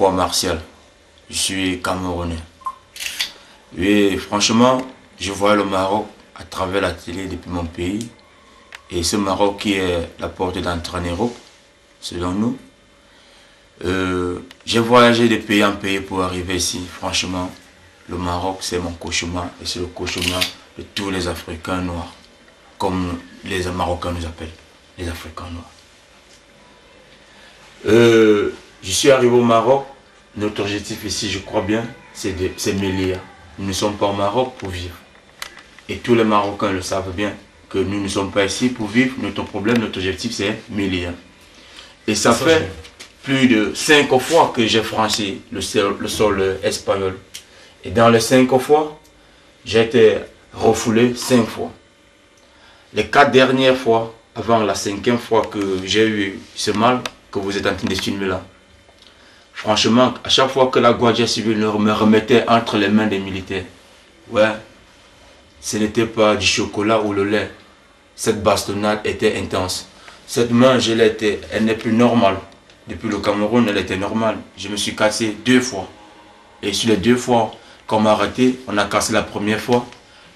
quoi, Martial? Je suis Camerounais. Et franchement, je vois le Maroc à travers la télé depuis mon pays. Et ce Maroc qui est la porte d'entrée en Europe, selon nous. J'ai voyagé de pays en pays pour arriver ici. Franchement, le Maroc, c'est mon cauchemar. Et c'est le cauchemar de tous les Africains noirs. Comme les Marocains nous appellent, les Africains noirs. Je suis arrivé au Maroc. Notre objectif ici, je crois bien, c'est m'élire. Nous ne sommes pas au Maroc pour vivre. Et tous les Marocains le savent bien, que nous ne sommes pas ici pour vivre. Notre problème, notre objectif, c'est m'élire. Et ça fait plus de 5 fois que j'ai franchi le sol espagnol. Et dans les 5 fois, j'ai été refoulé 5 fois. Les 4 dernières fois, avant la 5e fois que j'ai eu ce mal que vous êtes en train de filmer là, franchement, à chaque fois que la Guardia civile me remettait entre les mains des militaires, ouais, ce n'était pas du chocolat ou le lait. Cette bastonnade était intense. Cette main, elle n'est plus normale. Depuis le Cameroun, elle était normale. Je me suis cassé 2 fois. Et sur les 2 fois qu'on m'a arrêté, on a cassé la première fois.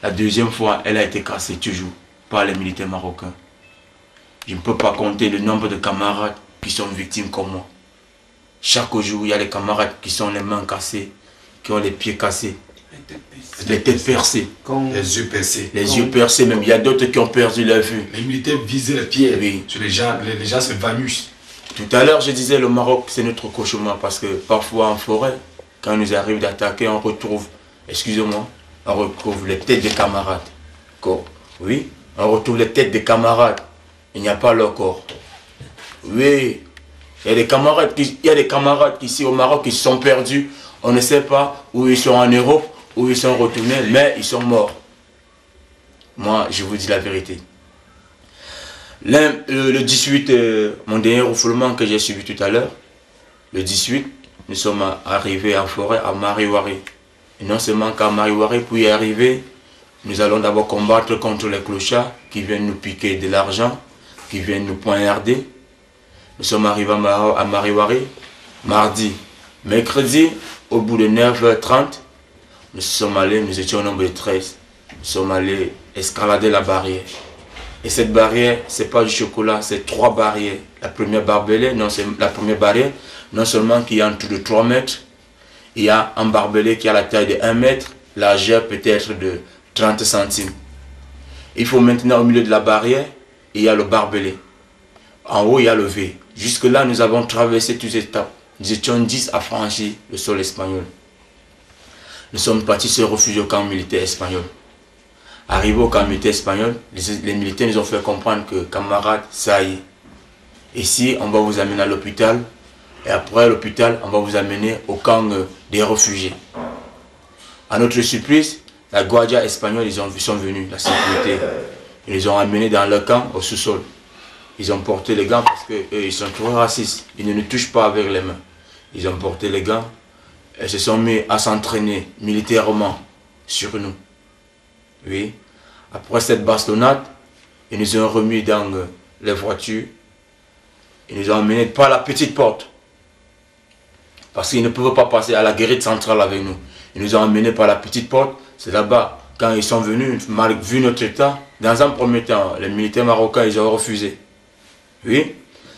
La deuxième fois, elle a été cassée toujours par les militaires marocains. Je ne peux pas compter le nombre de camarades qui sont victimes comme moi. Chaque jour, il y a des camarades qui sont les mains cassées, qui ont les pieds cassés, les têtes percées, les yeux percés. Les yeux percés même. Il y a d'autres qui ont perdu leur vue. Les militaires visaient les pieds. Oui. Sur les gens se vanissent. Tout à l'heure, je disais le Maroc, c'est notre cauchemar parce que parfois en forêt, quand il nous arrive d'attaquer, on retrouve, excusez-moi, on retrouve les têtes des camarades. Oui, on retrouve les têtes des camarades. Il n'y a pas leur corps. Oui, il y a des camarades ici au Maroc qui sont perdus. On ne sait pas où ils sont en Europe, où ils sont retournés, mais ils sont morts. Moi, je vous dis la vérité. Le 18, mon dernier refoulement que j'ai suivi tout à l'heure, le 18, nous sommes arrivés en forêt à Mariwari. Et non seulement qu'à Mariwari, pour y arriver, nous allons d'abord combattre contre les clochards qui viennent nous piquer de l'argent, qui viennent nous poignarder. Nous sommes arrivés à Mariwari, mardi. Mercredi, au bout de 9h30, nous étions au nombre de 13. Nous sommes allés escalader la barrière. Et cette barrière, ce n'est pas du chocolat, c'est 3 barrières. La première barrière, non seulement qui est en tout de 3 mètres, il y a un barbelé qui a la taille de 1 mètre, largeur peut-être de 30 centimes. Il faut maintenant au milieu de la barrière, il y a le barbelé. En haut, il y a le V. Jusque-là, nous avons traversé toutes les étapes. Nous étions 10 à franchir le sol espagnol. Nous sommes partis se réfugier au camp militaire espagnol. Arrivé au camp militaire espagnol, les militaires nous ont fait comprendre que, camarades, ça y est. Ici, on va vous amener à l'hôpital. Et après l'hôpital, on va vous amener au camp des réfugiés. À notre surprise, la Guardia espagnole, ils sont venus, la sécurité. Ils les ont amenés dans leur camp, au sous-sol. Ils ont porté les gants parce qu'ils sont trop racistes. Ils ne nous touchent pas avec les mains. Ils ont porté les gants et se sont mis à s'entraîner militairement sur nous. Oui. Après cette bastonnade, ils nous ont remis dans les voitures. Ils nous ont emmenés par la petite porte. Parce qu'ils ne pouvaient pas passer à la guérite centrale avec nous. Ils nous ont emmenés par la petite porte. C'est là-bas, quand ils sont venus, vu notre état, dans un premier temps, les militaires marocains, ils ont refusé. Oui.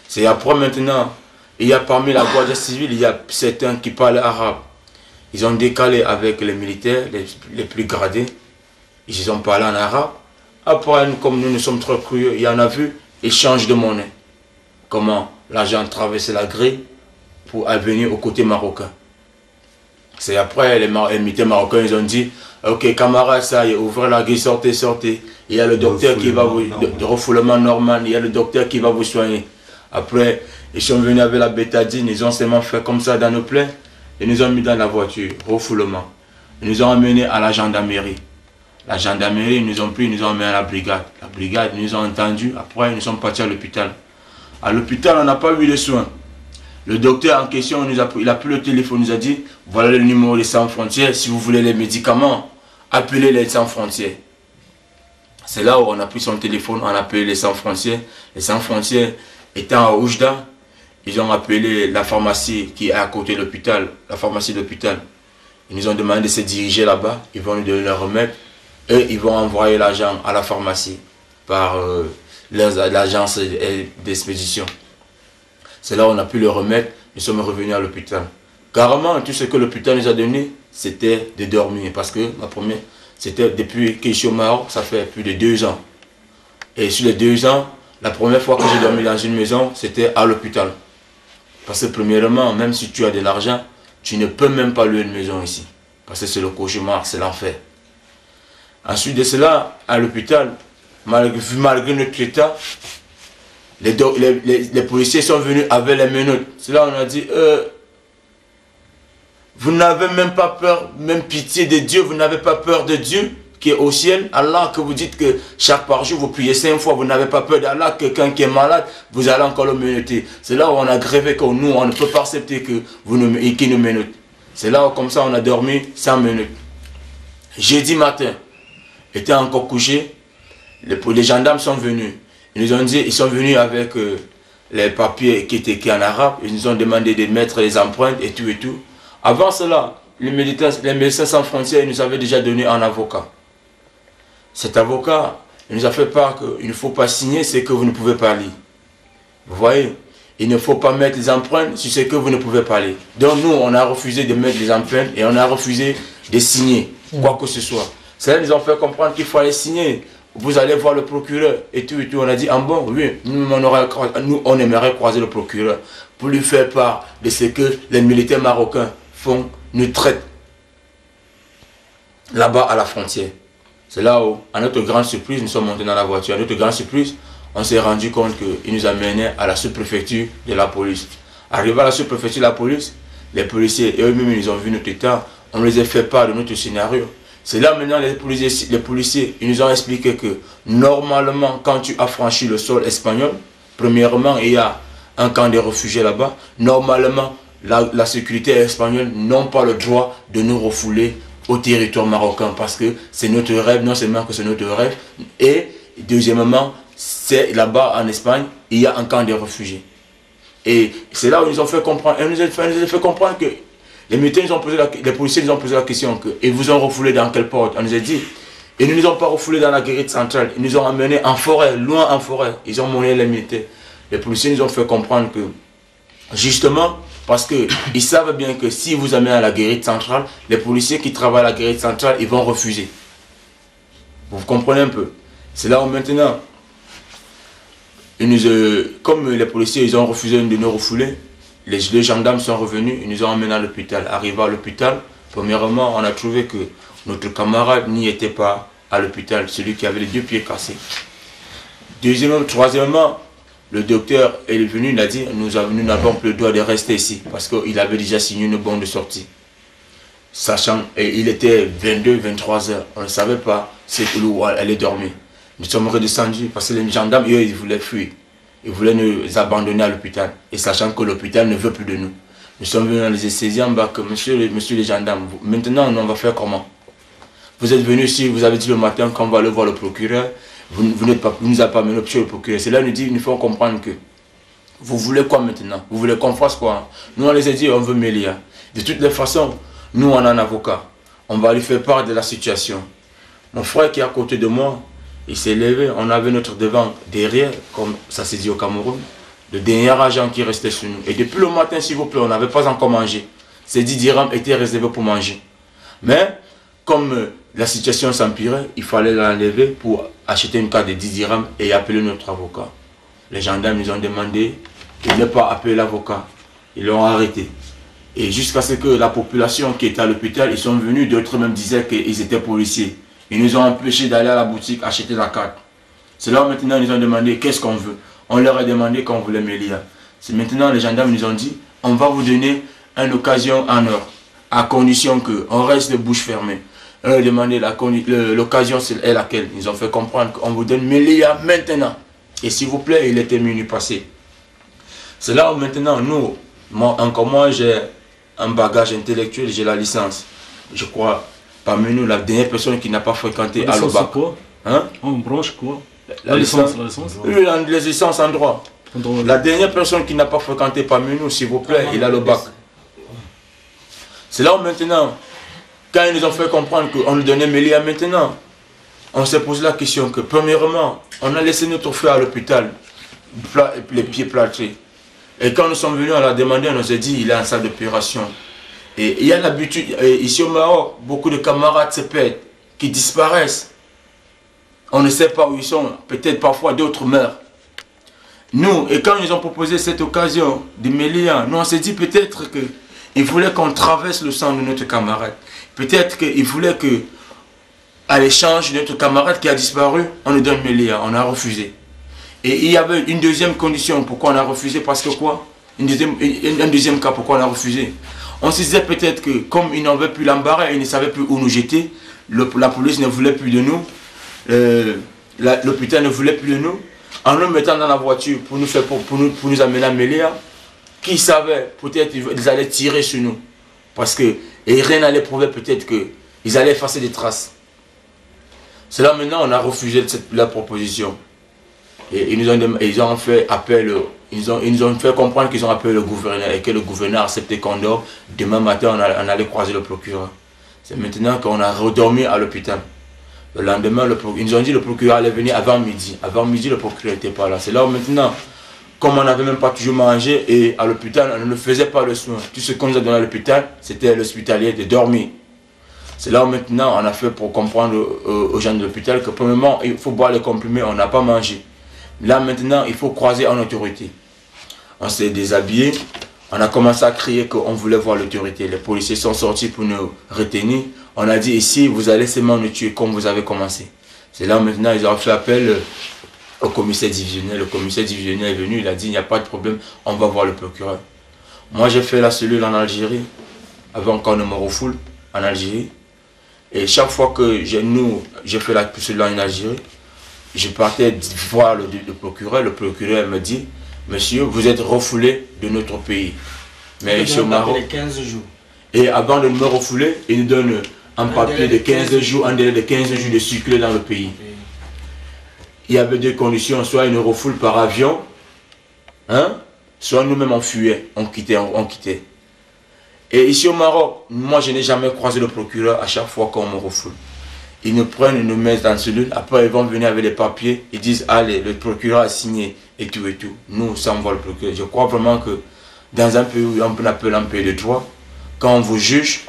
C'est après maintenant, il y a parmi la Guardia civile, il y a certains qui parlent arabe. Ils ont décalé avec les militaires, les plus gradés. Ils ont parlé en arabe. Après, comme nous sommes trop curieux, il y en a vu, échange de monnaie. Comment l'argent traversait la grille pour venir au côté marocain. C'est après, les militaires marocains, ils ont dit, ok, camarades, ça y est, ouvrez la grille, sortez, sortez. Il y a le docteur qui va vous, de refoulement normal, il y a le docteur qui va vous soigner. Après, ils sont venus avec la bétadine, ils ont seulement fait comme ça dans nos plaies, et nous ont mis dans la voiture, refoulement. Ils nous ont emmenés à la gendarmerie. La gendarmerie, ils nous ont pris, ils nous ont emmenés à la brigade. La brigade, ils nous ont entendus, après, nous sommes partis à l'hôpital. À l'hôpital, on n'a pas eu de soins. Le docteur en question, il a pris le téléphone, il nous a dit, voilà le numéro des Sans Frontières, si vous voulez les médicaments, appelez les Sans Frontières. C'est là où on a pris son téléphone, on a appelé les Sans Frontières. Les Sans Frontières étant à Oujda, ils ont appelé la pharmacie qui est à côté de l'hôpital, la pharmacie de l'hôpital. Ils nous ont demandé de se diriger là-bas, ils vont nous donner leur remède et ils vont envoyer l'argent à la pharmacie par l'agence d'expédition. C'est là où on a pu le remettre, nous sommes revenus à l'hôpital. Carrément, tout ce que l'hôpital nous a donné, c'était de dormir. Parce que ma première, c'était depuis que je suis au Maroc, ça fait plus de 2 ans. Et sur les 2 ans, la première fois que j'ai dormi dans une maison, c'était à l'hôpital. Parce que premièrement, même si tu as de l'argent, tu ne peux même pas louer une maison ici. Parce que c'est le cauchemar, c'est l'enfer. Ensuite de cela, à l'hôpital, malgré notre état, les policiers sont venus avec les menottes. C'est là on a dit, vous n'avez même pas peur, même pitié de Dieu, vous n'avez pas peur de Dieu qui est au ciel. Allah, que vous dites que chaque par jour vous priez 5 fois, vous n'avez pas peur d'Allah, quelqu'un qui est malade, vous allez encore le menotter. C'est là où on a grévé que nous, on ne peut pas accepter que vous nous menottez. C'est là où comme ça on a dormi sans menottes. Jeudi matin, était encore couché, les gendarmes sont venus. Ils nous ont dit, ils sont venus avec les papiers qui étaient en arabe. Ils nous ont demandé de mettre les empreintes et tout et tout. Avant cela, les médecins sans frontières nous avaient déjà donné un avocat. Cet avocat, il nous a fait part qu'il ne faut pas signer ce que vous ne pouvez pas lire. Vous voyez, il ne faut pas mettre les empreintes sur ce que vous ne pouvez pas lire. Donc nous, on a refusé de mettre les empreintes et on a refusé de signer quoi que ce soit. C'est là qu'ils ont fait comprendre qu'il fallait signer. Vous allez voir le procureur et tout et tout. On a dit, ah bon, oui, nous on aimerait croiser le procureur pour lui faire part de ce que les militaires marocains font, nous traitent là-bas à la frontière. C'est là où, à notre grande surprise, nous sommes montés dans la voiture. À notre grande surprise, on s'est rendu compte qu'il nous amenait à la sous-préfecture de la police. Arrivé à la sous-préfecture de la police, les policiers eux-mêmes ils ont vu notre état, on les a fait part de notre scénario. C'est là maintenant les policiers ils nous ont expliqué que normalement quand tu as franchi le sol espagnol, premièrement il y a un camp de réfugiés là-bas, normalement la sécurité espagnole n'a pas le droit de nous refouler au territoire marocain parce que c'est notre rêve, non seulement que c'est notre rêve, et deuxièmement, c'est là-bas en Espagne, il y a un camp de réfugiés. Et c'est là où ils nous ont fait comprendre, ils nous ont fait comprendre que les militaires nous ont posé les policiers nous ont posé la question que ils vous ont refoulé dans quelle porte? On nous a dit, ils ne nous ont pas refoulé dans la guérite centrale, ils nous ont emmenés en forêt, loin en forêt, ils ont mené les militaires. Les policiers nous ont fait comprendre que, justement, parce qu'ils savent bien que si vous amenez à la guérite centrale, les policiers qui travaillent à la guérite centrale, ils vont refuser. Vous comprenez un peu? C'est là où maintenant, comme les policiers ils ont refusé de nous refouler, les 2 gendarmes sont revenus, ils nous ont emmenés à l'hôpital. Arrivé à l'hôpital, premièrement, on a trouvé que notre camarade n'y était pas à l'hôpital, celui qui avait les 2 pieds cassés. Deuxièmement, troisièmement, le docteur est venu, il a dit, nous n'avons plus le droit de rester ici, parce qu'il avait déjà signé une bonne de sortie. Sachant, et il était 22-23 heures, on ne savait pas où elle est dormie. Nous sommes redescendus, parce que les gendarmes, eux, ils voulaient fuir. Ils voulaient nous abandonner à l'hôpital, et sachant que l'hôpital ne veut plus de nous. Nous sommes venus les saisir en bas que, monsieur les gendarmes, maintenant, on va faire comment? Vous êtes venus ici, vous avez dit le matin qu'on va aller voir le procureur, vous ne nous avez pas mené chez le procureur. C'est là nous dit, il faut comprendre que, vous voulez quoi maintenant? Vous voulez qu'on fasse quoi? Nous, on les a dit, on veut Mélia. De toutes les façons, nous, on a un avocat. On va lui faire part de la situation. Mon frère qui est à côté de moi, il s'est levé, on avait notre devant derrière, comme ça s'est dit au Cameroun, le dernier argent qui restait sur nous. Et depuis le matin, s'il vous plaît, on n'avait pas encore mangé. Ces 10 dirhams étaient réservés pour manger. Mais, comme la situation s'empirait, il fallait l'enlever pour acheter une carte de 10 dirhams et appeler notre avocat. Les gendarmes nous ont demandé de ne pas appeler l'avocat. Ils l'ont arrêté. Et jusqu'à ce que la population qui était à l'hôpital, ils sont venus, d'autres même disaient qu'ils étaient policiers. Ils nous ont empêchés d'aller à la boutique acheter la carte. C'est là où maintenant ils nous ont demandé qu'est-ce qu'on veut. On leur a demandé qu'on voulait Mélia. C'est maintenant les gendarmes nous ont dit, on va vous donner une occasion en or, à condition qu'on reste de bouche fermée. On leur a demandé l'occasion est laquelle. Ils ont fait comprendre qu'on vous donne Mélia maintenant. Et s'il vous plaît, il était minuit passé. C'est là où maintenant nous, moi j'ai un bagage intellectuel, j'ai la licence. Je crois, parmi nous, la dernière personne qui n'a pas fréquenté à l'OBAC. Quoi hein? On branche quoi? La licence. Oui, la licence en droit. La dernière personne qui n'a pas fréquenté parmi nous, s'il vous plaît, il a le bac. C'est là où maintenant, quand ils nous ont fait comprendre qu'on nous donnait Mélia maintenant, on s'est posé la question que, premièrement, on a laissé notre frère à l'hôpital, les pieds plâtrés. Et quand nous sommes venus, on l'a demandé, on nous a dit, il est en salle d'opération. Et il y a l'habitude, ici au Maroc, beaucoup de camarades se perdent, qui disparaissent. On ne sait pas où ils sont, peut-être parfois d'autres meurent. Nous, et quand ils nous ont proposé cette occasion de Mélia, nous on s'est dit peut-être qu'ils voulaient qu'on traverse le sang de notre camarade. Peut-être qu'ils voulaient que, à l'échange de notre camarade qui a disparu, on nous donne Mélia, on a refusé. Et il y avait une deuxième condition, pourquoi on a refusé, parce que quoi? Un deuxième cas, pourquoi on a refusé? On se disait peut-être que, comme ils n'avaient plus l'embarras, ils ne savaient plus où nous jeter, la police ne voulait plus de nous, l'hôpital ne voulait plus de nous, en nous mettant dans la voiture pour nous amener à Mélia, qui savait, peut-être ils allaient tirer sur nous. Parce que, et rien n'allait prouver peut-être qu'ils allaient effacer des traces. C'est là maintenant on a refusé la proposition. Et ils ont fait appel, ils nous ont fait comprendre qu'ils ont appelé le gouverneur et que le gouverneur a accepté qu'on dort. Demain matin on allait croiser le procureur. C'est maintenant qu'on a redormi à l'hôpital. Le lendemain, ils nous ont dit que le procureur allait venir avant midi. Avant midi, le procureur n'était pas là. C'est là où maintenant, comme on n'avait même pas toujours mangé, et à l'hôpital, on ne faisait pas le soin. Tout ce qu'on nous a donné à l'hôpital, c'était l'hospitalier de dormir. C'est là où maintenant, on a fait pour comprendre aux gens de l'hôpital que premièrement, il faut boire les comprimés, on n'a pas mangé. Là maintenant, il faut croiser en autorité. On s'est déshabillé, on a commencé à crier qu'on voulait voir l'autorité. Les policiers sont sortis pour nous retenir. On a dit ici, vous allez seulement nous tuer comme vous avez commencé. C'est là maintenant, ils ont fait appel au commissaire divisionnaire. Le commissaire divisionnaire est venu, il a dit, il n'y a pas de problème, on va voir le procureur. Moi, j'ai fait la cellule en Algérie, avant qu'on ne me refoule, en Algérie. Et chaque fois que j'ai fait la cellule en Algérie, je partais voir le procureur. Le procureur me dit, monsieur, vous êtes refoulé de notre pays. Mais ici au Maroc. 15 jours. Et avant de me refouler, il nous donne un papier de 15 jours, un délai de 15 jours de circuler dans le pays. Il y avait deux conditions, soit il nous refoule par avion, hein, soit nous-mêmes on fuyait, on quittait. Et ici au Maroc, moi je n'ai jamais croisé le procureur à chaque fois qu'on me refoule. Ils nous prennent, ils nous mettent dans une cellule, après ils vont venir avec les papiers, ils disent allez, le procureur a signé et tout et tout. Nous, ça on voit le procureur. Je crois vraiment que dans un pays où on appelle un pays de droit, quand on vous juge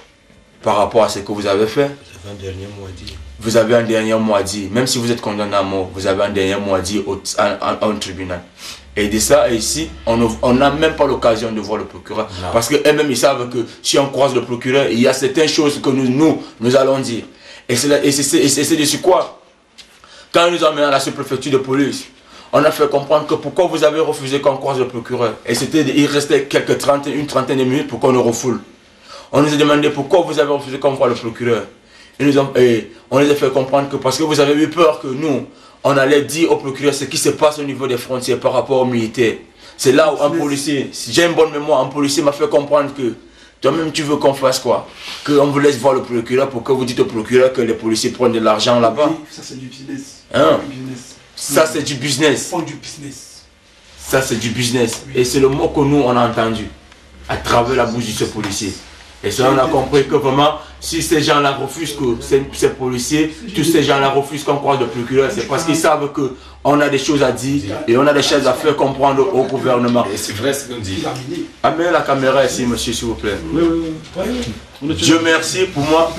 par rapport à ce que vous avez fait, vous avez un dernier mot à dire. Vous avez un dernier mot à dire. Même si vous êtes condamné à mort, vous avez un dernier mot à dire au tribunal. Et de ça, ici, on n'a même pas l'occasion de voir le procureur. Non. Parce qu'eux-mêmes, ils savent que si on croise le procureur, il y a certaines choses que nous allons dire. Et c'est de quoi? Quand ils nous ont amenés à la sous-préfecture de police, on a fait comprendre que pourquoi vous avez refusé qu'on croise le procureur. Et il restait une trentaine de minutes pour qu'on nous refoule. On nous a demandé pourquoi vous avez refusé qu'on voit le procureur. On les a fait comprendre que parce que vous avez eu peur que nous, on allait dire au procureur ce qui se passe au niveau des frontières par rapport aux militaires. C'est là où un policier, si j'ai une bonne mémoire, un policier m'a fait comprendre que toi-même tu veux qu'on fasse quoi? Qu'on vous laisse voir le procureur pour que vous dites au procureur que les policiers prennent de l'argent là-bas. Oui, ça c'est du business. Hein? Ça c'est du business. Font du business. Ça c'est du business. Oui. Et c'est le mot que nous on a entendu à travers la bouche de ce policier. Et ça, on a compris que vraiment, si ces gens-là refusent que ces policiers, tous ces gens-là refusent qu'on croise le procureur, c'est parce qu'ils savent qu'on a des choses à dire et on a des choses à faire comprendre au gouvernement. Et c'est vrai ce qu'on dit. Amenez la caméra ici, monsieur, s'il vous plaît. Oui. Dieu merci, pour moi,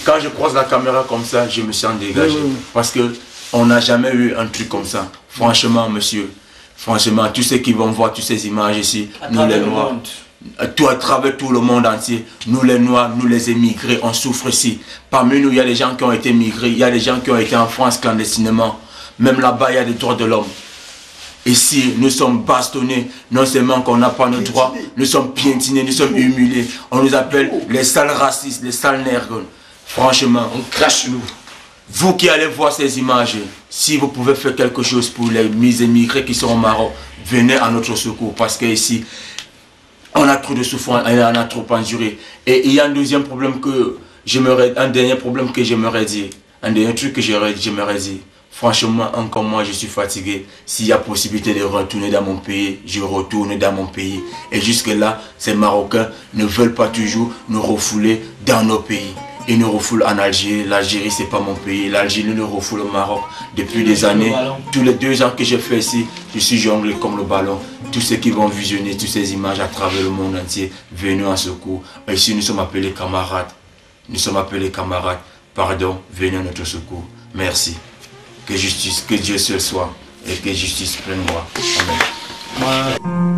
quand je croise la caméra comme ça, je me sens dégagé. Parce qu'on n'a jamais eu un truc comme ça. Franchement, monsieur, franchement, tous ceux qui vont voir toutes ces images ici, nous les Noirs. Tout à travers tout le monde entier, nous les Noirs, nous les émigrés, on souffre ici. Parmi nous, il y a des gens qui ont été migrés, il y a des gens qui ont été en France clandestinement. Même là-bas, il y a des droits de l'homme. Ici, nous sommes bastonnés, non seulement qu'on n'a pas nos droits, nous sommes piétinés, nous sommes humiliés. On nous appelle les sales racistes, les sales nègres. Franchement, on crache nous. Vous qui allez voir ces images, si vous pouvez faire quelque chose pour les émigrés qui sont au Maroc, venez à notre secours parce que ici, on a trop de souffrance, on a trop enduré. Et il y a un deuxième problème un dernier problème que j'aimerais dire. Un dernier truc que j'aimerais dire. Franchement, encore moi, je suis fatigué. S'il y a possibilité de retourner dans mon pays, je retourne dans mon pays. Et jusque-là, ces Marocains ne veulent pas toujours nous refouler dans nos pays. Ils nous refoulent en Algérie. L'Algérie, c'est pas mon pays. L'Algérie nous refoule au Maroc. Depuis des années, tous les 2 ans que j'ai fait ici, je suis jonglé comme le ballon. Tous ceux qui vont visionner toutes ces images à travers le monde entier, venez en secours. Et ici, nous sommes appelés camarades. Nous sommes appelés camarades. Pardon, venez à notre secours. Merci. Que justice, que Dieu seul soit et que justice prenne moi. Amen.